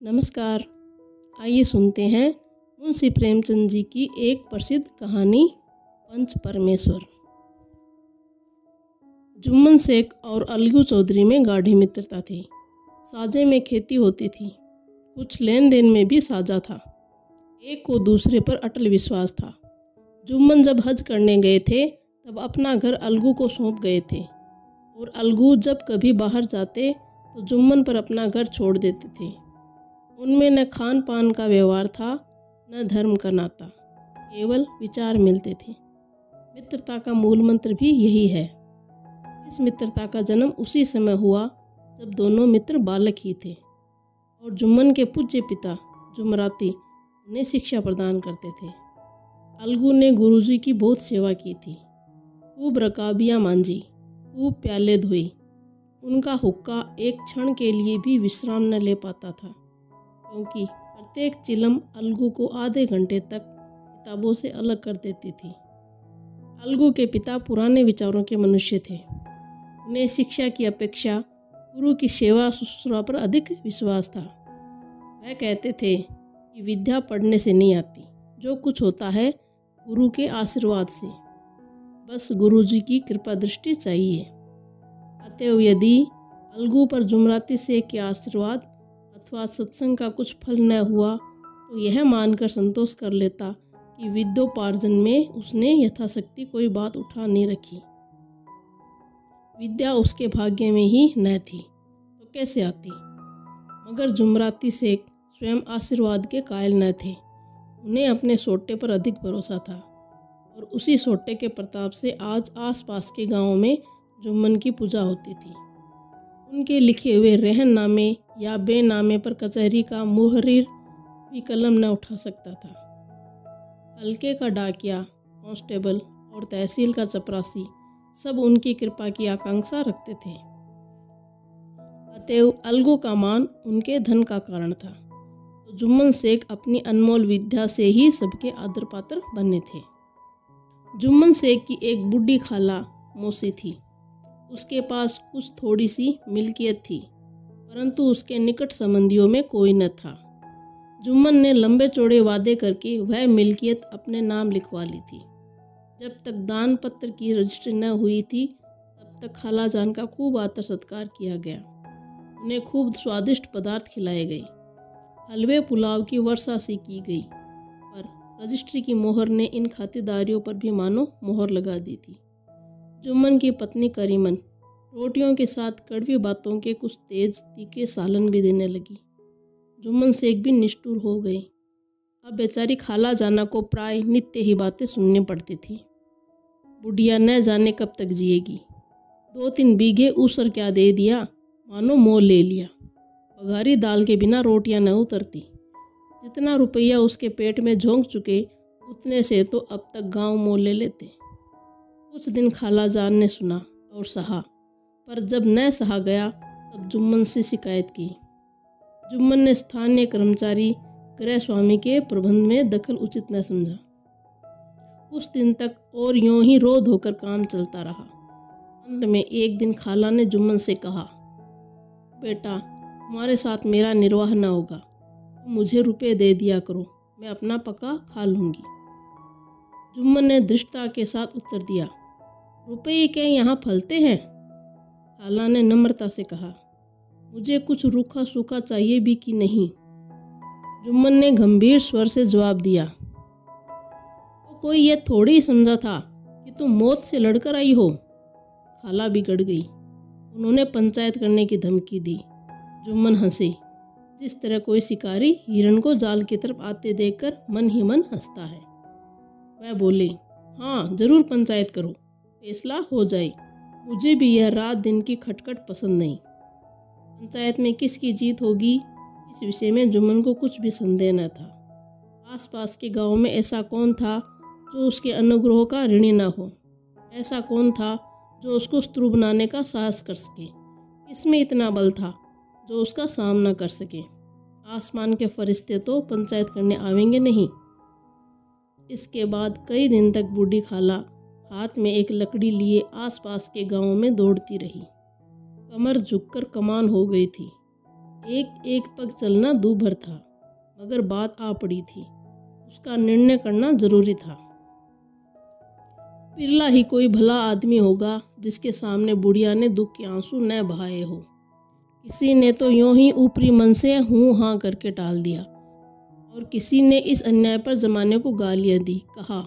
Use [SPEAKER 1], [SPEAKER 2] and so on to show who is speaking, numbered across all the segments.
[SPEAKER 1] नमस्कार। आइए सुनते हैं मुंशी प्रेमचंद जी की एक प्रसिद्ध कहानी पंच परमेश्वर। जुम्मन शेख और अलगू चौधरी में गाढ़ी मित्रता थी। साझे में खेती होती थी, कुछ लेन देन में भी साझा था। एक को दूसरे पर अटल विश्वास था। जुम्मन जब हज करने गए थे तब अपना घर अलगू को सौंप गए थे और अलगू जब कभी बाहर जाते तो जुम्मन पर अपना घर छोड़ देते थे। उनमें न खान पान का व्यवहार था, न धर्म का नाता, केवल विचार मिलते थे। मित्रता का मूल मंत्र भी यही है। इस मित्रता का जन्म उसी समय हुआ जब दोनों मित्र बालक ही थे और जुम्मन के पूज्य पिता जुमराती उन्हें शिक्षा प्रदान करते थे। अलगू ने गुरुजी की बहुत सेवा की थी, खूब रकाबियाँ मांझी, खूब प्याले धोई। उनका हुक्का एक क्षण के लिए भी विश्राम न ले पाता था, क्योंकि प्रत्येक चिलम अलगू को आधे घंटे तक किताबों से अलग कर देती थी। अलगू के पिता पुराने विचारों के मनुष्य थे। उन्हें शिक्षा की अपेक्षा गुरु की सेवा शुश्रूषा पर अधिक विश्वास था। वह कहते थे कि विद्या पढ़ने से नहीं आती, जो कुछ होता है गुरु के आशीर्वाद से। बस गुरुजी की कृपा दृष्टि चाहिए। अतएव यदि अलगू पर जुमराती शेख के आशीर्वाद अथवा सत्संग का कुछ फल न हुआ तो यह मानकर संतोष कर लेता कि विद्योपार्जन में उसने यथाशक्ति कोई बात उठा नहीं रखी। विद्या उसके भाग्य में ही न थी तो कैसे आती। मगर जुमराती शेख स्वयं आशीर्वाद के कायल न थे। उन्हें अपने सोटे पर अधिक भरोसा था और उसी सोटे के प्रताप से आज आसपास के गांवों में जुम्मन की पूजा होती थी। उनके लिखे हुए रहननामे या बेनामे पर कचहरी का मुहर्रिर भी कलम न उठा सकता था। हल्के का डाकिया, कांस्टेबल और तहसील का चपरासी सब उनकी कृपा की आकांक्षा रखते थे। अतएव अलगू का मान उनके धन का कारण था, तो जुम्मन शेख अपनी अनमोल विद्या से ही सबके आदर पात्र बने थे। जुम्मन शेख की एक बूढ़ी खाला मौसी थी। उसके पास कुछ थोड़ी सी मिल्कियत थी, परंतु उसके निकट संबंधियों में कोई न था। जुम्मन ने लंबे चौड़े वादे करके वह मिल्कियत अपने नाम लिखवा ली थी। जब तक दान पत्र की रजिस्ट्री न हुई थी तब तक खाला जान का खूब आदर सत्कार किया गया। उन्हें खूब स्वादिष्ट पदार्थ खिलाए गए। हलवे पुलाव की वर्षा सी की गई, पर रजिस्ट्री की मोहर ने इन खातिरदारियों पर भी मानो मोहर लगा दी थी। जुम्मन की पत्नी करीमन रोटियों के साथ कड़वी बातों के कुछ तेज तीखे सालन भी देने लगी। जुम्मन शेख भी निष्ठुर हो गए। अब बेचारी खाला जाना को प्राय नित्य ही बातें सुननी पड़ती थी। बुढ़िया न जाने कब तक जिएगी। 2-3 बीघे ऊसर क्या दे दिया, मानो मोल ले लिया। बघारी दाल के बिना रोटियां न उतरती। जितना रुपया उसके पेट में झोंक चुके उतने से तो अब तक गांव मोल ले लेते। कुछ दिन खाला जान ने सुना और सहा, पर जब न सहा गया तब जुम्मन से शिकायत की। जुम्मन ने स्थानीय कर्मचारी गृह स्वामी के प्रबंध में दखल उचित न समझा। कुछ दिन तक और यूं ही रोध होकर काम चलता रहा। अंत में एक दिन खाला ने जुम्मन से कहा, बेटा, तुम्हारे साथ मेरा निर्वाह न होगा, तुम मुझे रुपये दे दिया करो, मैं अपना पका खा लूँगी। जुम्मन ने धृष्टता के साथ उत्तर दिया, रुपये क्या यहाँ फलते हैं? खाला ने नम्रता से कहा, मुझे कुछ रूखा सूखा चाहिए भी कि नहीं? जुम्मन ने गंभीर स्वर से जवाब दिया, तो कोई ये थोड़ी समझा था कि तुम मौत से लड़कर आई हो। खाला बिगड़ गई। उन्होंने पंचायत करने की धमकी दी। जुम्मन हंसे, जिस तरह कोई शिकारी हिरण को जाल की तरफ आते देखकर मन ही मन हंसता है। वह बोले, हाँ जरूर पंचायत करो, फैसला हो जाए। मुझे भी यह रात दिन की खटखट पसंद नहीं। पंचायत में किसकी जीत होगी इस विषय में जुम्मन को कुछ भी संदेह न था। आसपास के गांव में ऐसा कौन था जो उसके अनुग्रह का ऋणी न हो? ऐसा कौन था जो उसको शत्रु बनाने का साहस कर सके? इसमें इतना बल था जो उसका सामना कर सके। आसमान के फरिश्ते तो पंचायत करने आवेंगे नहीं। इसके बाद कई दिन तक बूढ़ी खाला हाथ में एक लकड़ी लिए आसपास के गांवों में दौड़ती रही। कमर झुककर कमान हो गई थी। एक एक पग चलना दूभर था, मगर बात आ पड़ी थी। उसका निर्णय करना जरूरी था। बिरला ही कोई भला आदमी होगा जिसके सामने बुढ़िया ने दुख के आंसू न बहाए हो। किसी ने तो यूं ही ऊपरी मन से हूँ हाँ करके टाल दिया, और किसी ने इस अन्याय पर जमाने को गालियां दी। कहा,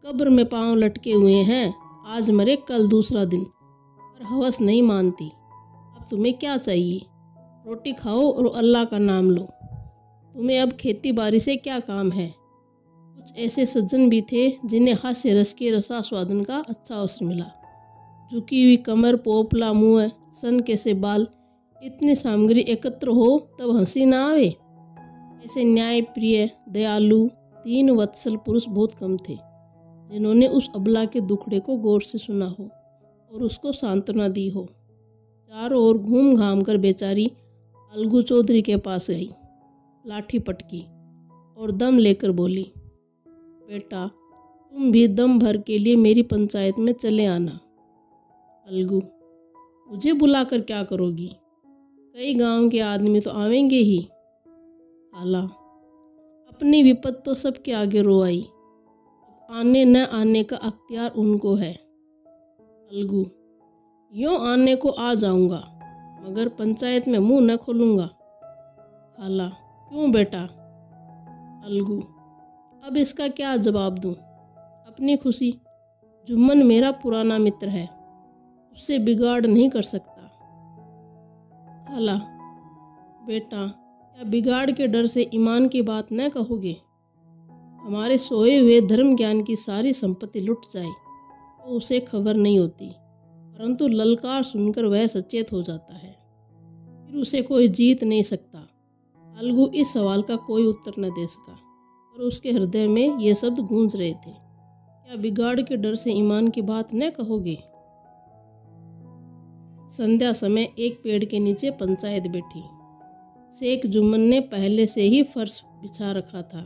[SPEAKER 1] कब्र में पांव लटके हुए हैं, आज मरे कल दूसरा दिन। पर हवस नहीं मानती। अब तुम्हें क्या चाहिए? रोटी खाओ और अल्लाह का नाम लो। तुम्हें अब खेती बाड़ी से क्या काम है? कुछ ऐसे सज्जन भी थे जिन्हें हास्य रस के रसास्वादन का अच्छा अवसर मिला। झुकी हुई कमर, पोपला मुंह, सन कैसे बाल, इतनी सामग्री एकत्र हो तब हंसी ना आवे। ऐसे न्याय प्रिय, दयालु, दीन वत्सल पुरुष बहुत कम थे जिन्होंने उस अबला के दुखड़े को गौर से सुना हो और उसको सांत्वना दी हो। चारों ओर घूम घाम कर बेचारी अलगू चौधरी के पास गई, लाठी पटकी और दम लेकर बोली, बेटा तुम भी दम भर के लिए मेरी पंचायत में चले आना। अलगू, मुझे बुलाकर क्या करोगी? कई गांव के आदमी तो आवेंगे ही। खाला, अपनी विपत तो सबके आगे रो आई, आने न आने का अख्तियार उनको है। अलगू, यूं आने को आ जाऊंगा, मगर पंचायत में मुंह न खोलूंगा। खाला, क्यों बेटा? अलगू, अब इसका क्या जवाब दूं? अपनी खुशी। जुम्मन मेरा पुराना मित्र है, उससे बिगाड़ नहीं कर सकता। खाला, बेटा क्या बिगाड़ के डर से ईमान की बात न कहोगे? हमारे सोए हुए धर्म ज्ञान की सारी संपत्ति लुट जाए तो उसे खबर नहीं होती, परंतु ललकार सुनकर वह सचेत हो जाता है, फिर उसे कोई जीत नहीं सकता। अलगू इस सवाल का कोई उत्तर न दे सका, पर उसके हृदय में ये शब्द गूंज रहे थे, क्या बिगाड़ के डर से ईमान की बात न कहोगे? संध्या समय एक पेड़ के नीचे पंचायत बैठी। शेख जुम्मन ने पहले से ही फर्श बिछा रखा था।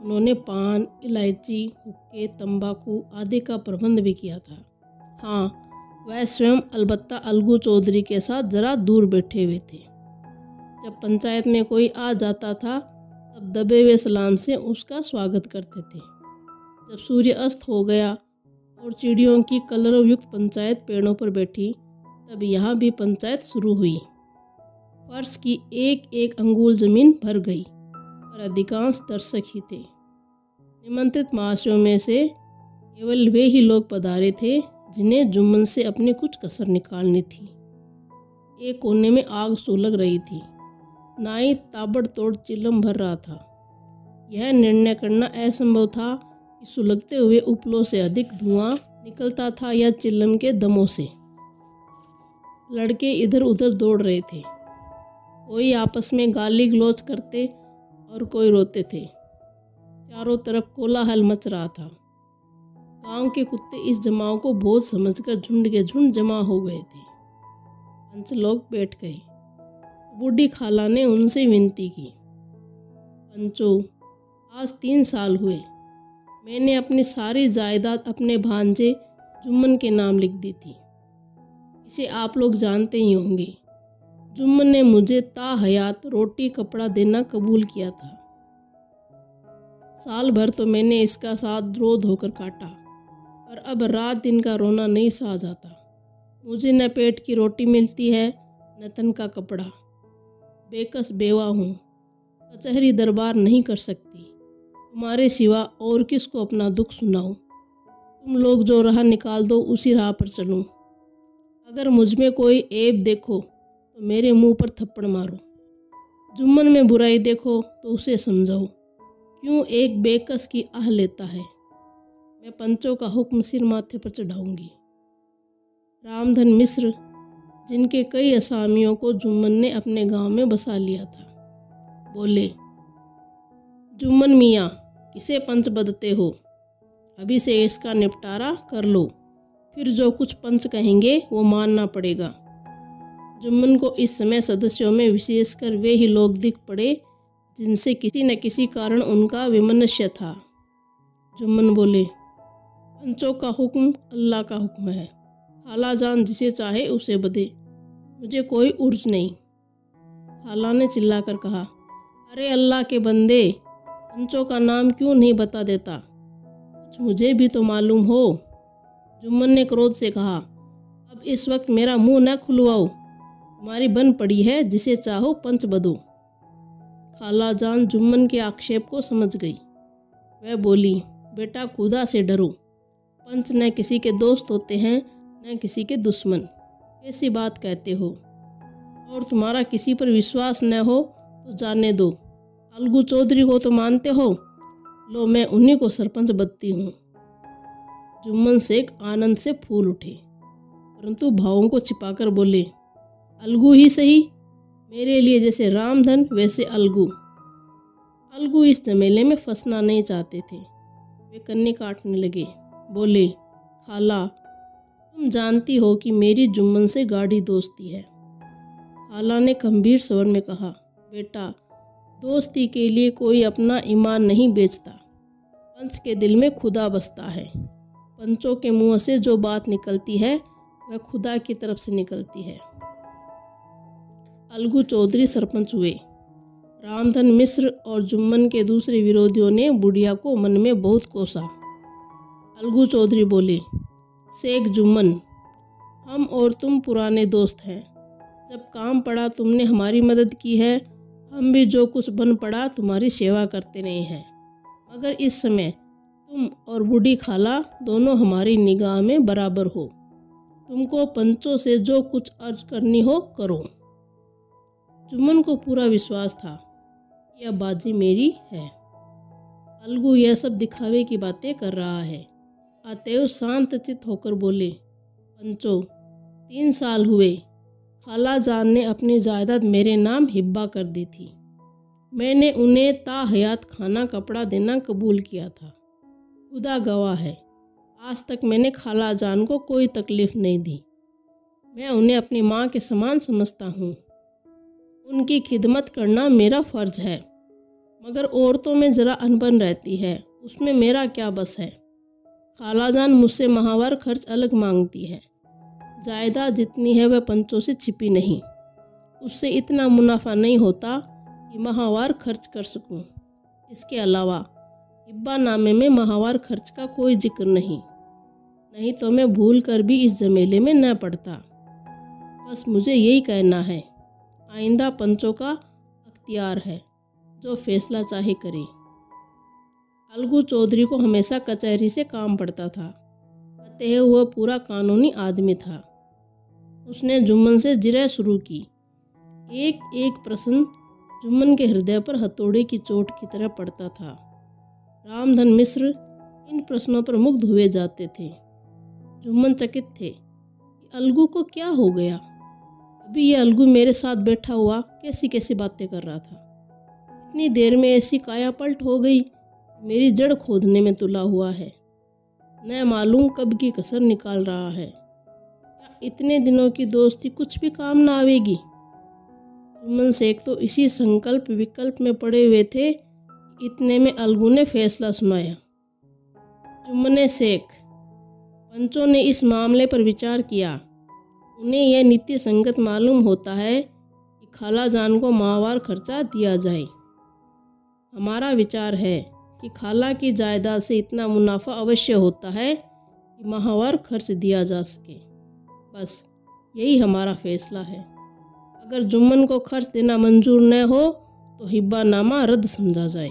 [SPEAKER 1] उन्होंने पान, इलायची, हुक्के, तंबाकू आदि का प्रबंध भी किया था। हाँ, वह स्वयं अलबत्ता अलगू चौधरी के साथ जरा दूर बैठे हुए थे। जब पंचायत में कोई आ जाता था तब दबे हुए सलाम से उसका स्वागत करते थे। जब सूर्य अस्त हो गया और चिड़ियों की कलरव युक्त पंचायत पेड़ों पर बैठी, तब यहाँ भी पंचायत शुरू हुई। फर्श की एक एक अंगुल जमीन भर गई, पर अधिकांश दर्शक ही थे। निमंत्रित महाशयों में से केवल वे ही लोग पधारे थे जिन्हें जुम्मन से अपनी कुछ कसर निकालनी थी। एक कोने में आग सुलग रही थी। नाई ताबड़तोड़ चिलम भर रहा था। यह निर्णय करना असंभव था कि सुलगते हुए उपलों से अधिक धुआं निकलता था या चिलम के दमों से। लड़के इधर उधर दौड़ रहे थे, कोई आपस में गाली गलौज करते और कोई रोते थे। चारों तरफ कोलाहल मच रहा था। गांव के कुत्ते इस जमाव को भोज समझकर झुंड के झुंड जमा हो गए थे। पंच लोग बैठ गए। बूढ़ी खाला ने उनसे विनती की, पंचो, आज 3 साल हुए मैंने अपनी सारी जायदाद अपने भांजे जुम्मन के नाम लिख दी थी। इसे आप लोग जानते ही होंगे। जुम्मन ने मुझे ताहयात रोटी कपड़ा देना कबूल किया था। साल भर तो मैंने इसका साथ रो धोकर काटा, पर अब रात दिन का रोना नहीं सहा जाता। मुझे न पेट की रोटी मिलती है न तन का कपड़ा। बेकस बेवा हूँ, कचहरी दरबार नहीं कर सकती। तुम्हारे सिवा और किसको अपना दुख सुनाऊं? तुम लोग जो राह निकाल दो उसी राह पर चलूं। अगर मुझ में कोई ऐब देखो तो मेरे मुंह पर थप्पड़ मारो। जुम्मन में बुराई देखो तो उसे समझाओ क्यों एक बेकस की आह लेता है। मैं पंचों का हुक्म सिर माथे पर चढ़ाऊंगी। रामधन मिश्र, जिनके कई असामियों को जुम्मन ने अपने गांव में बसा लिया था, बोले, जुम्मन मियाँ, किसे पंच बदते हो? अभी से इसका निपटारा कर लो, फिर जो कुछ पंच कहेंगे वो मानना पड़ेगा। जुम्मन को इस समय सदस्यों में विशेषकर वे ही लोग दिख पड़े जिनसे किसी न किसी कारण उनका विमनस्य था। जुम्मन बोले, पंचों का हुक्म अल्लाह का हुक्म है। खाला जान जिसे चाहे उसे बदे, मुझे कोई उर्ज नहीं। खाला ने चिल्लाकर कहा, अरे अल्लाह के बंदे, पंचों का नाम क्यों नहीं बता देता? कुछ मुझे भी तो मालूम हो। जुम्मन ने क्रोध से कहा, अब इस वक्त मेरा मुंह न खुलवाओ, तुम्हारी बन पड़ी है, जिसे चाहो पंच बदो। खाला जान जुम्मन के आक्षेप को समझ गई। वह बोली, बेटा खुदा से डरो, पंच न किसी के दोस्त होते हैं न किसी के दुश्मन। कैसी बात कहते हो? और तुम्हारा किसी पर विश्वास न हो तो जाने दो। अलगू चौधरी को तो मानते हो, लो मैं उन्हीं को सरपंच बनती हूँ। जुम्मन शेख आनंद से फूल उठे, परंतु भावों को छिपाकर बोले, अलगू ही सही, मेरे लिए जैसे रामधन वैसे अलगू। अलगू इस झमेले में फंसना नहीं चाहते थे। वे कन्नी काटने लगे, बोले, खाला तुम जानती हो कि मेरी जुम्मन से गाढ़ी दोस्ती है। खाला ने गंभीर स्वर में कहा, बेटा दोस्ती के लिए कोई अपना ईमान नहीं बेचता। पंच के दिल में खुदा बसता है। पंचों के मुंह से जो बात निकलती है वह खुदा की तरफ से निकलती है। अलगू चौधरी सरपंच हुए। रामधन मिश्र और जुम्मन के दूसरे विरोधियों ने बुढ़िया को मन में बहुत कोसा। अलगू चौधरी बोले, शेख जुम्मन, हम और तुम पुराने दोस्त हैं। जब काम पड़ा तुमने हमारी मदद की है, हम भी जो कुछ बन पड़ा तुम्हारी सेवा करते रहे हैं। मगर इस समय तुम और बूढ़ी खाला दोनों हमारी निगाह में बराबर हो। तुमको पंचों से जो कुछ अर्ज करनी हो करो। जुम्मन को पूरा विश्वास था, यह बाजी मेरी है। अलगू यह सब दिखावे की बातें कर रहा है। अतएव शांत चित्त होकर बोले, पंचों 3 साल हुए, खाला जान ने अपनी जायदाद मेरे नाम हिब्बा कर दी थी। मैंने उन्हें ताहयात खाना कपड़ा देना कबूल किया था। खुदा गवाह है, आज तक मैंने खाला जान को कोई तकलीफ नहीं दी। मैं उन्हें अपनी माँ के समान समझता हूँ। उनकी खिदमत करना मेरा फ़र्ज है। मगर औरतों में ज़रा अनबन रहती है, उसमें मेरा क्या बस है। खाला जान मुझसे माहवार खर्च अलग मांगती है। जायदाद जितनी है वह पंचों से छिपी नहीं। उससे इतना मुनाफा नहीं होता कि माहवार खर्च कर सकूं। इसके अलावा हिब्बा नामे में माहवार खर्च का कोई जिक्र नहीं तो मैं भूल कर भी इस झमेले में न पड़ता। बस मुझे यही कहना है, आइंदा पंचों का अख्तियार है, जो फैसला चाहे करे। अलगू चौधरी को हमेशा कचहरी से काम पड़ता था, अतः वह पूरा कानूनी आदमी था। उसने जुम्मन से जिरह शुरू की। एक एक प्रश्न जुम्मन के हृदय पर हथौड़े की चोट की तरह पड़ता था। रामधन मिश्र इन प्रश्नों पर मुग्ध हुए जाते थे। जुम्मन चकित थे कि अलगू को क्या हो गया। अभी ये अलगू मेरे साथ बैठा हुआ कैसी कैसी बातें कर रहा था। इतनी देर में ऐसी काया पलट हो गई, मेरी जड़ खोदने में तुला हुआ है। न मालूम कब की कसर निकाल रहा है। क्या इतने दिनों की दोस्ती कुछ भी काम ना आवेगी? जुम्मन शेख तो इसी संकल्प विकल्प में पड़े हुए थे। इतने में अलगू ने फैसला सुनाया। जुम्मन शेख, पंचों ने इस मामले पर विचार किया। उन्हें यह नीति संगत मालूम होता है कि खाला जान को माहवार खर्चा दिया जाए। हमारा विचार है कि खाला की जायदाद से इतना मुनाफा अवश्य होता है कि माहवार खर्च दिया जा सके। बस यही हमारा फैसला है। अगर जुम्मन को खर्च देना मंजूर न हो तो हिब्बानामा रद्द समझा जाए।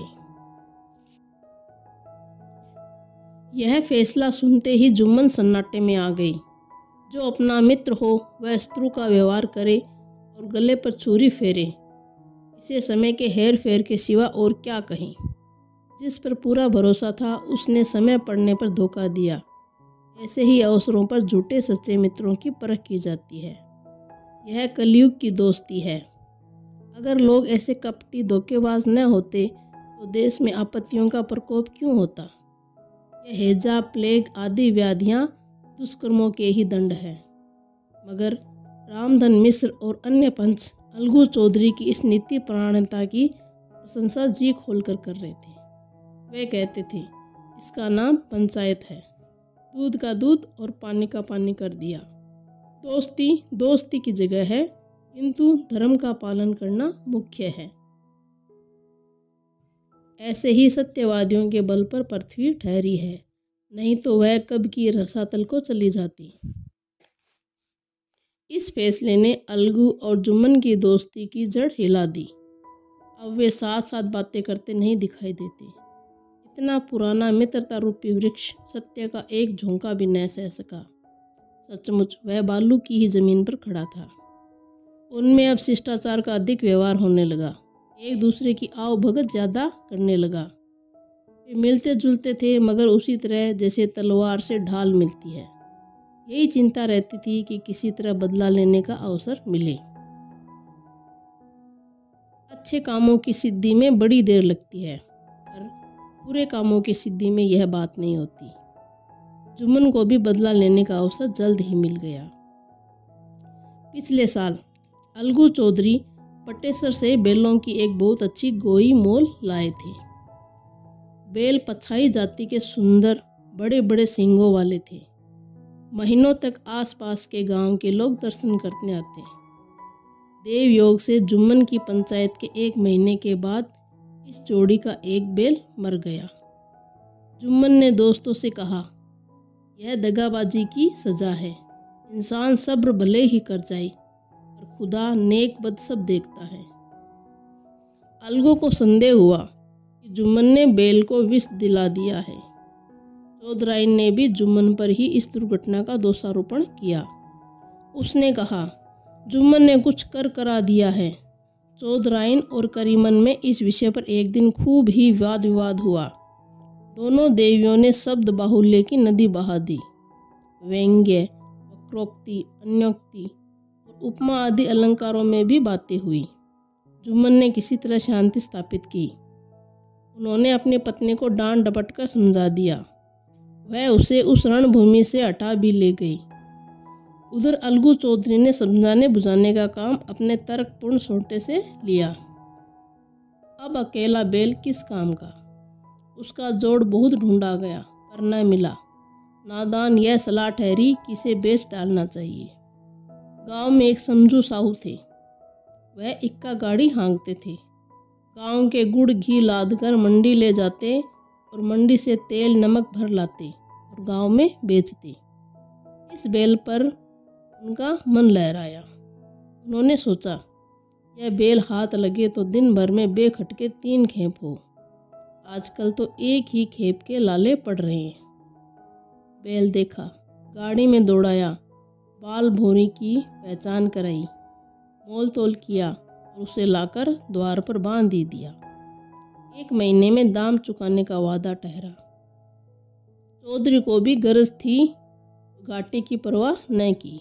[SPEAKER 1] यह फैसला सुनते ही जुम्मन सन्नाटे में आ गई। जो अपना मित्र हो वह शत्रु का व्यवहार करे और गले पर छुरी फेरे, इसे समय के हेर फेर के सिवा और क्या कहें। जिस पर पूरा भरोसा था उसने समय पड़ने पर धोखा दिया। ऐसे ही अवसरों पर झूठे सच्चे मित्रों की परख की जाती है। यह कलयुग की दोस्ती है। अगर लोग ऐसे कपटी धोखेबाज न होते तो देश में आपत्तियों का प्रकोप क्यों होता। यह हैजा, प्लेग आदि व्याधियाँ दुष्कर्मों के ही दंड है। मगर रामधन मिश्र और अन्य पंच अलगू चौधरी की इस नीति प्राणता की प्रशंसा जी खोलकर कर रहे थे। वे कहते थे, इसका नाम पंचायत है। दूध का दूध और पानी का पानी कर दिया। दोस्ती दोस्ती की जगह है, किंतु धर्म का पालन करना मुख्य है। ऐसे ही सत्यवादियों के बल पर पृथ्वी ठहरी है, नहीं तो वह कब की रसातल को चली जाती। इस फैसले ने अलगू और जुम्मन की दोस्ती की जड़ हिला दी। अब वे साथ साथ बातें करते नहीं दिखाई देते। इतना पुराना मित्रता रूपी वृक्ष सत्य का एक झोंका भी न सह सका। सचमुच वह बालू की ही जमीन पर खड़ा था। उनमें अब शिष्टाचार का अधिक व्यवहार होने लगा, एक दूसरे की आओ भगत ज्यादा करने लगा। वे मिलते जुलते थे, मगर उसी तरह जैसे तलवार से ढाल मिलती है। यही चिंता रहती थी कि किसी तरह बदला लेने का अवसर मिले। अच्छे कामों की सिद्धि में बड़ी देर लगती है, पर बुरे कामों की सिद्धि में यह बात नहीं होती। जुम्मन को भी बदला लेने का अवसर जल्द ही मिल गया। पिछले साल अलगू चौधरी पटेसर से बैलों की एक बहुत अच्छी गोई मोल लाए थे। बैल पछाई जाति के सुंदर बड़े बड़े सींगों वाले थे। महीनों तक आसपास के गांव के लोग दर्शन करने आते। देव योग से जुम्मन की पंचायत के 1 महीने के बाद इस जोड़ी का एक बैल मर गया। जुम्मन ने दोस्तों से कहा, यह दगाबाजी की सजा है। इंसान सब्र भले ही कर जाए, पर खुदा नेक बद सब देखता है। अलगू को संदेह हुआ कि जुम्मन ने बैल को विष दिला दिया है। चौधराइन ने भी जुम्मन पर ही इस दुर्घटना का दोषारोपण किया। उसने कहा, जुम्मन ने कुछ कर करा दिया है। चौधराइन और करीमन में इस विषय पर एक दिन खूब ही वाद विवाद हुआ। दोनों देवियों ने शब्द बाहुल्य की नदी बहा दी। व्यंग्य, वक्रोक्ति, अन्योक्ति और उपमा आदि अलंकारों में भी बातें हुई। जुम्मन ने किसी तरह शांति स्थापित की। उन्होंने अपनी पत्नी को डांट डपट कर समझा दिया। वह उसे उस रणभूमि से हटा भी ले गई। उधर अलगू चौधरी ने समझाने बुझाने का काम अपने तर्कपूर्ण सोटे से लिया। अब अकेला बैल किस काम का। उसका जोड़ बहुत ढूंढा गया, पर न मिला। नादान यह सलाह ठहरी कि इसे बेच डालना चाहिए। गांव में एक समझू साहू थे। वह इक्का गाड़ी हाँकते थे। गांव के गुड़ घी लादकर मंडी ले जाते और मंडी से तेल नमक भर लाते और गांव में बेचते। इस बैल पर उनका मन लहराया। उन्होंने सोचा, यह बैल हाथ लगे तो दिन भर में बेखटके 3 खेप हो। आजकल तो एक ही खेप के लाले पड़ रहे हैं। बैल देखा, गाड़ी में दौड़ाया, बाल भोरी की पहचान कराई, मोल तोल किया और उसे लाकर द्वार पर बांध ही दिया। 1 महीने में दाम चुकाने का वादा ठहरा। चौधरी को भी गरज थी, घाटे की परवाह न की।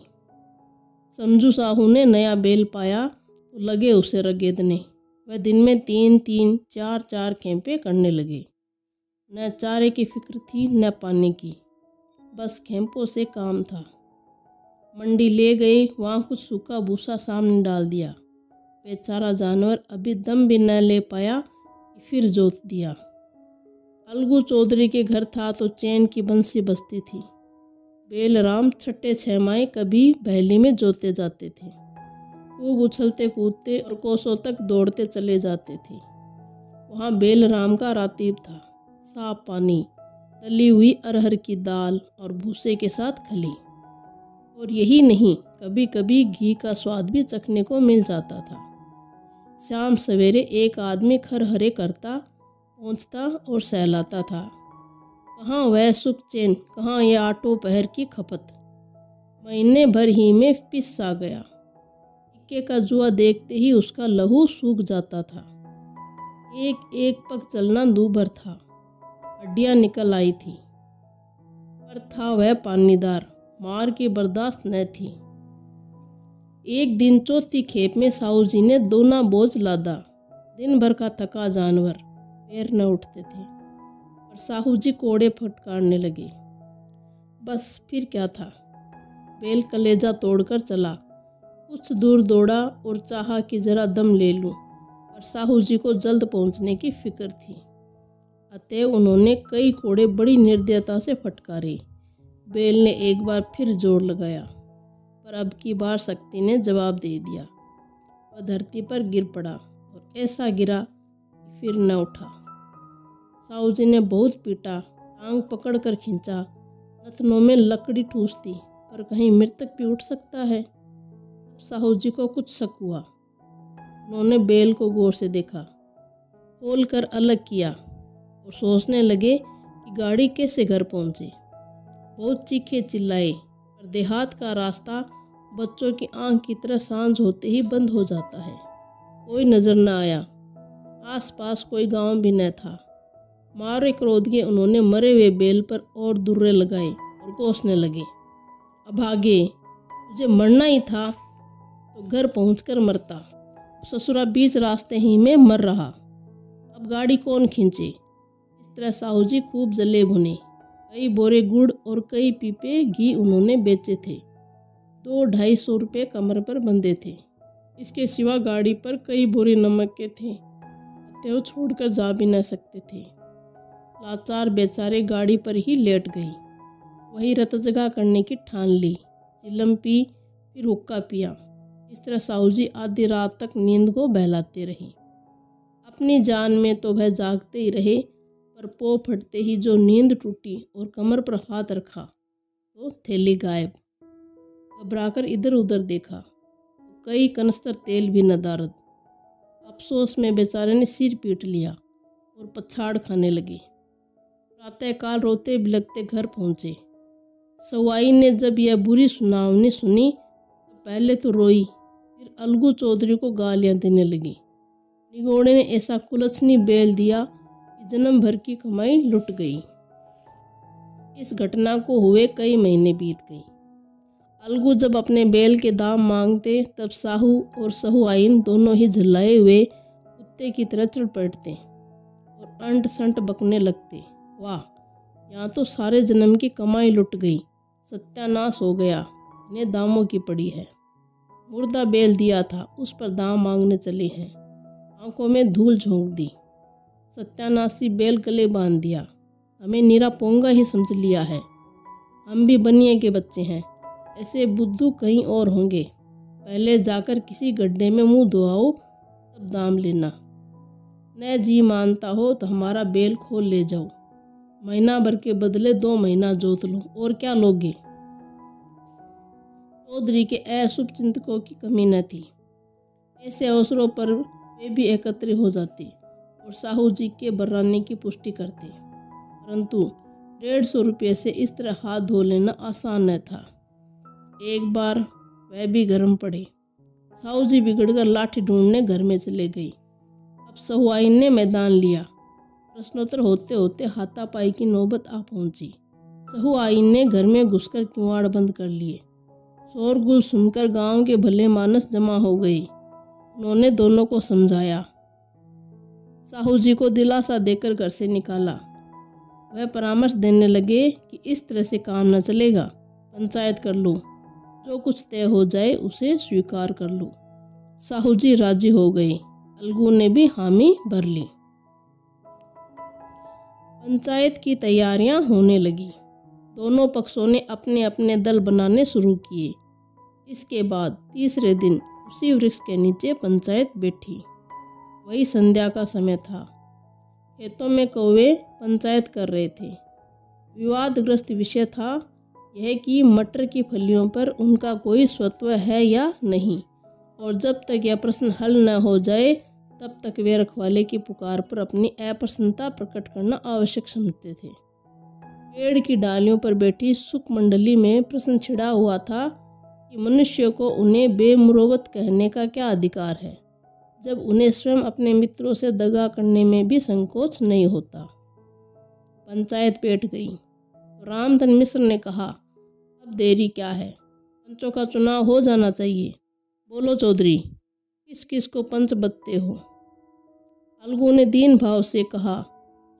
[SPEAKER 1] समझू साहू ने नया बैल पाया तो लगे उसे रगेदने। वह दिन में 3-3, 4-4 खेपे करने लगे। न चारे की फिक्र थी न पानी की, बस खेपों से काम था। मंडी ले गए, वहाँ कुछ सूखा भूसा सामने डाल दिया। बेचारा जानवर अभी दम भी न ले पाया कि फिर जोत दिया। अलगू चौधरी के घर था तो चैन की बंसी बजती थी। बेलराम 6 माह कभी बहली में जोते जाते थे। खूब उछलते कूदते और कोसों तक दौड़ते चले जाते थे। वहाँ बेलराम का रातीब था। साफ पानी, तली हुई अरहर की दाल और भूसे के साथ खली। और यही नहीं, कभी कभी घी का स्वाद भी चखने को मिल जाता था। शाम सवेरे एक आदमी खरहरे करता, पहुँचता और सहलाता था। कहाँ वह सुख चैन, कहाँ यह आटो पहर की खपत। महीने भर ही में पिस सा गया। इक्के का जुआ देखते ही उसका लहू सूख जाता था। एक एक पग चलना दूभर था। हड्डियाँ निकल आई थी, पर था वह पानीदार, मार की बर्दाश्त न थी। एक दिन चौथी खेप में साहू जी ने दोना बोझ लादा। दिन भर का थका जानवर, पैर न उठते थे, और साहू जी कोड़े फटकारने लगे। बस फिर क्या था, बैल कलेजा तोड़कर चला। कुछ दूर दौड़ा और चाहा कि जरा दम ले लूं, पर साहू जी को जल्द पहुंचने की फिक्र थी। अतएव उन्होंने कई कोड़े बड़ी निर्दयता से फटकारे। बैल ने एक बार फिर जोर लगाया, पर अब की बार शक्ति ने जवाब दे दिया। वह धरती पर गिर पड़ा और ऐसा गिरा कि फिर न उठा। साहू जी ने बहुत पीटा, टांग पकड़ कर खींचा, नथनों में लकड़ी ठूस दी, पर कहीं मृतक भी उठ सकता है। साहू जी को कुछ शक हुआ। उन्होंने बैल को गौर से देखा, खोल कर अलग किया और सोचने लगे कि गाड़ी कैसे घर पहुंचे। बहुत चीखे चिल्लाए, पर देहात का रास्ता बच्चों की आंख की तरह सांझ होते ही बंद हो जाता है। कोई नजर न आया, आसपास कोई गांव भी न था। मारे क्रोध के उन्होंने मरे हुए बैल पर और दुर्रे लगाए और कोसने लगे। अभागे, तुझे मरना ही था तो घर पहुंचकर मरता, ससुरा बीच रास्ते ही में मर रहा, अब गाड़ी कौन खींचे। इस तरह साहू जी खूब जले भुने। कई बोरे गुड़ और कई पीपे घी उन्होंने बेचे थे। 200-250 रुपये कमर पर बंधे थे। इसके सिवा गाड़ी पर कई बोरे नमक के थे। वो छोड़कर जा भी न सकते थे। लाचार बेचारे गाड़ी पर ही लेट गई। वही रत जगा करने की ठान ली। चिलम पी, फिर हुक्का पिया। इस तरह साहू जी आधी रात तक नींद को बहलाते रहे। अपनी जान में तो वह जागते ही रहे, पर पो फटते ही जो नींद टूटी और कमर पर हाथ रखा तो थैली गायब। घबराकर इधर उधर देखा तो कई कनस्तर तेल भी न दारद। अफसोस में बेचारे ने सिर पीट लिया और पछाड़ खाने लगे। प्रातःकाल रोते बिलखते घर पहुंचे। सवाई ने जब यह बुरी सुनावनी सुनी तो पहले तो रोई, फिर अलगू चौधरी को गालियां देने लगी। निगोड़े ने ऐसा कुलछनी बेल दिया कि जन्म भर की कमाई लुट गई। इस घटना को हुए कई महीने बीत गए। अलगू जब अपने बैल के दाम मांगते तब साहू और सहुआइन दोनों ही झल्लाए हुए कुत्ते की तरह चढ़ पड़ते और अंट संट बकने लगते। वाह, यहाँ तो सारे जन्म की कमाई लुट गई, सत्यानाश हो गया, इन्हें दामों की पड़ी है। मुर्दा बैल दिया था, उस पर दाम मांगने चले हैं। आंखों में धूल झोंक दी। सत्यानाशी बैल गले बांध दिया। हमें नीरा पोंगा ही समझ लिया है। हम भी बनिए के बच्चे हैं, ऐसे बुद्धू कहीं और होंगे। पहले जाकर किसी गड्ढे में मुंह धोआओ, तब दाम लेना। न जी मानता हो तो हमारा बैल खोल ले जाओ, महीना भर के बदले 2 महीना जोत लो, और क्या लोगे। चौधरी के अशुभ चिंतकों की कमी न थी। ऐसे अवसरों पर वे भी एकत्र हो जाते और साहू जी के बर्राने की पुष्टि करते, परंतु 150 रुपये से इस तरह हाथ धो लेना आसान न था। एक बार वह भी गर्म पड़े। साहू जी बिगड़कर लाठी ढूंढने घर में चले गई। अब सहुआइन ने मैदान लिया। प्रश्नोत्तर होते होते हाथापाई की नौबत आ पहुंची। सहुआइन ने घर में घुसकर किवाड़ बंद कर लिए। शोरगुल सुनकर गांव के भले मानस जमा हो गए। उन्होंने दोनों को समझाया। साहू जी को दिलासा देकर घर से निकाला। वह परामर्श देने लगे कि इस तरह से काम न चलेगा, पंचायत कर लो, जो कुछ तय हो जाए उसे स्वीकार कर लो। साहू जी राजी हो गए। अलगू ने भी हामी भर ली। पंचायत की तैयारियां होने लगी। दोनों पक्षों ने अपने अपने दल बनाने शुरू किए। इसके बाद तीसरे दिन उसी वृक्ष के नीचे पंचायत बैठी। वही संध्या का समय था। खेतों में कौवे पंचायत कर रहे थे। विवादग्रस्त विषय था यह कि मटर की फलियों पर उनका कोई स्वत्व है या नहीं, और जब तक यह प्रश्न हल न हो जाए तब तक वे रखवाले की पुकार पर अपनी अप्रसन्नता प्रकट करना आवश्यक समझते थे। पेड़ की डालियों पर बैठी सुख मंडली में प्रश्न छिड़ा हुआ था कि मनुष्य को उन्हें बेमुरौवत कहने का क्या अधिकार है, जब उन्हें स्वयं अपने मित्रों से दगा करने में भी संकोच नहीं होता। पंचायत बैठ गई। रामधन मिश्र ने कहा, अब देरी क्या है, पंचों का चुनाव हो जाना चाहिए। बोलो चौधरी, किस किस को पंच बदते हो। अलगू ने दीन भाव से कहा,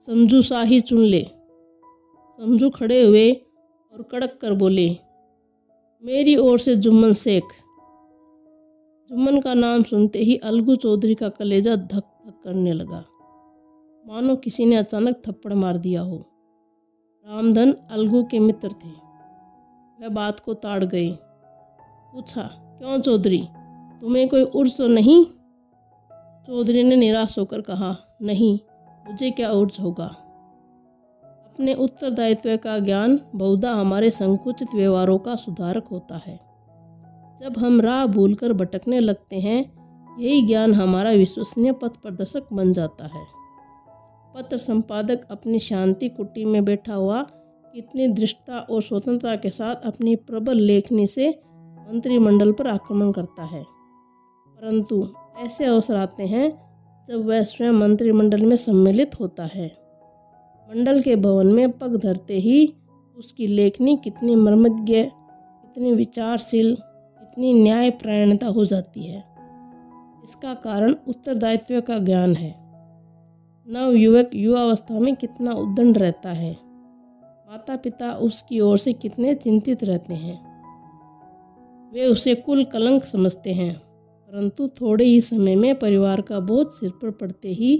[SPEAKER 1] समझू शाही चुन ले। समझू खड़े हुए और कड़क कर बोले, मेरी ओर से जुम्मन शेख। जुम्मन का नाम सुनते ही अलगू चौधरी का कलेजा धक धक करने लगा, मानो किसी ने अचानक थप्पड़ मार दिया हो। रामधन अलगू के मित्र थे। वह बात को ताड़ गए। पूछा, क्यों चौधरी, तुम्हें कोई उर्स तो नहीं? चौधरी ने निराश होकर कहा, नहीं, मुझे क्या उर्स होगा। अपने उत्तरदायित्व का ज्ञान बहुधा हमारे संकुचित व्यवहारों का सुधारक होता है। जब हम राह भूलकर भटकने लगते हैं, यही ज्ञान हमारा विश्वसनीय पथ प्रदर्शक बन जाता है। पत्र संपादक अपनी शांति कुटी में बैठा हुआ कितनी दृढ़ता और स्वतंत्रता के साथ अपनी प्रबल लेखनी से मंत्रिमंडल पर आक्रमण करता है, परंतु ऐसे अवसर आते हैं जब वह स्वयं मंत्रिमंडल में सम्मिलित होता है। मंडल के भवन में पग धरते ही उसकी लेखनी कितनी मर्मज्ञ, कितनी विचारशील, कितनी न्यायपरायणता हो जाती है। इसका कारण उत्तरदायित्व का ज्ञान है। नव युवक युवावस्था में कितना उद्दंड रहता है, माता पिता उसकी ओर से कितने चिंतित रहते हैं। वे उसे कुल कलंक समझते हैं, परंतु थोड़े ही समय में परिवार का बोझ सिर पर पड़ते ही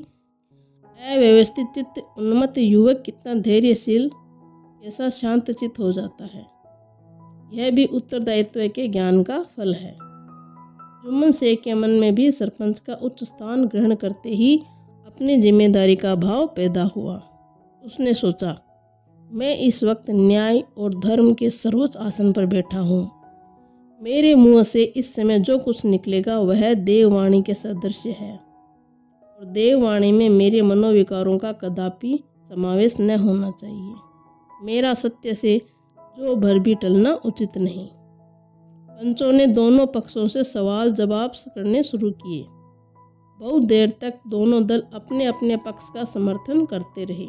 [SPEAKER 1] अव्यवस्थित चित्त उन्मत्त युवक कितना धैर्यशील, कैसा शांतचित्त हो जाता है। यह भी उत्तरदायित्व के ज्ञान का फल है। जुम्मन शेख के मन में भी सरपंच का उच्च स्थान ग्रहण करते ही अपनी जिम्मेदारी का भाव पैदा हुआ। उसने सोचा, मैं इस वक्त न्याय और धर्म के सर्वोच्च आसन पर बैठा हूँ। मेरे मुंह से इस समय जो कुछ निकलेगा वह देववाणी के सदृश है, और देववाणी में मेरे मनोविकारों का कदापि समावेश न होना चाहिए। मेरा सत्य से जो भर भी टलना उचित नहीं। पंचों ने दोनों पक्षों से सवाल जवाब करने शुरू किए। बहुत देर तक दोनों दल अपने अपने पक्ष का समर्थन करते रहे।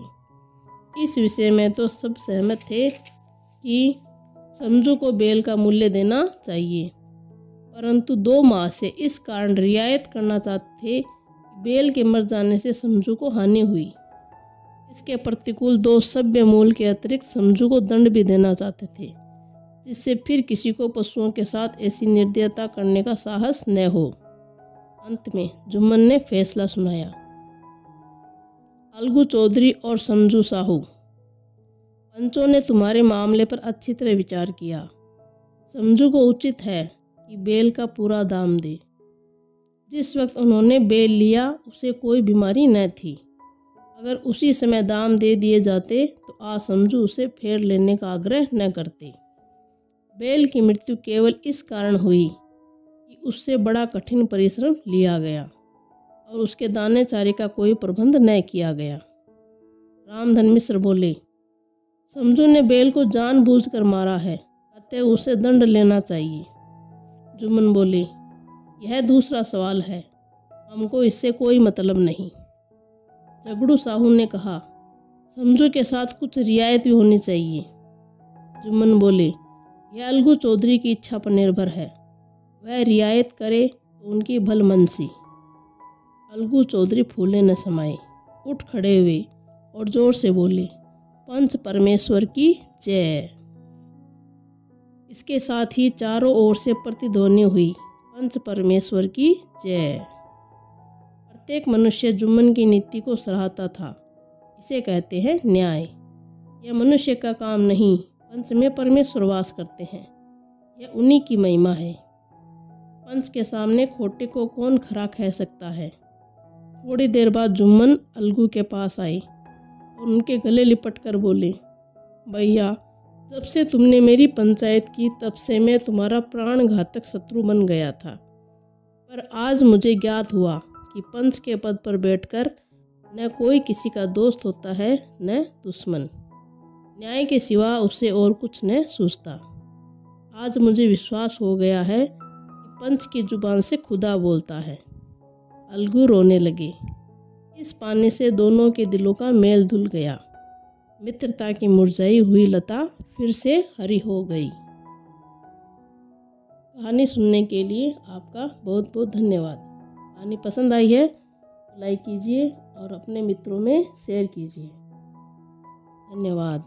[SPEAKER 1] इस विषय में तो सब सहमत थे कि समझू को बेल का मूल्य देना चाहिए, परंतु 2 माह से इस कारण रियायत करना चाहते थे कि बेल के मर जाने से समझू को हानि हुई। इसके प्रतिकूल 2 सभ्य मूल के अतिरिक्त समझू को दंड भी देना चाहते थे, जिससे फिर किसी को पशुओं के साथ ऐसी निर्दयता करने का साहस न हो। अंत में जुम्मन ने फैसला सुनाया, अलगू चौधरी और समझू साहू, पंचों ने तुम्हारे मामले पर अच्छी तरह विचार किया। समझू को उचित है कि बेल का पूरा दाम दे। जिस वक्त उन्होंने बेल लिया उसे कोई बीमारी न थी। अगर उसी समय दाम दे दिए जाते तो आज समझू उसे फेर लेने का आग्रह न करते। बेल की मृत्यु केवल इस कारण हुई कि उससे बड़ा कठिन परिश्रम लिया गया और उसके दाने चारे का कोई प्रबंध न किया गया। रामधन मिश्र बोले, समझू ने बेल को जानबूझकर मारा है, अतः उसे दंड लेना चाहिए। जुम्मन बोले, यह दूसरा सवाल है, हमको इससे कोई मतलब नहीं। झगड़ू साहू ने कहा, समझू के साथ कुछ रियायत भी होनी चाहिए। जुम्मन बोले, यह अलगू चौधरी की इच्छा पर निर्भर है, वह रियायत करे तो उनकी भलमनसी। अलगू चौधरी फूले न समाये, उठ खड़े हुए और जोर से बोले, पंच परमेश्वर की जय। इसके साथ ही चारों ओर से प्रतिध्वनि हुई, पंच परमेश्वर की जय। प्रत्येक मनुष्य जुम्मन की नीति को सराहता था। इसे कहते हैं न्याय। यह मनुष्य का काम नहीं, पंच में परमेश्वर वास करते हैं, यह उन्हीं की महिमा है। पंच के सामने खोटे को कौन खरा कह सकता है। थोड़ी देर बाद जुम्मन अलगू के पास आए और उनके गले लिपट कर बोले, भैया, जब से तुमने मेरी पंचायत की तब से मैं तुम्हारा प्राणघातक शत्रु बन गया था, पर आज मुझे ज्ञात हुआ कि पंच के पद पर बैठकर न कोई किसी का दोस्त होता है न दुश्मन। न्याय के सिवा उसे और कुछ न सूझता। आज मुझे विश्वास हो गया है कि पंच की जुबान से खुदा बोलता है। अलगू रोने लगे। इस पाने से दोनों के दिलों का मेल धुल गया। मित्रता की मुरझाई हुई लता फिर से हरी हो गई। कहानी सुनने के लिए आपका बहुत बहुत धन्यवाद। कहानी पसंद आई है तो लाइक कीजिए और अपने मित्रों में शेयर कीजिए। धन्यवाद।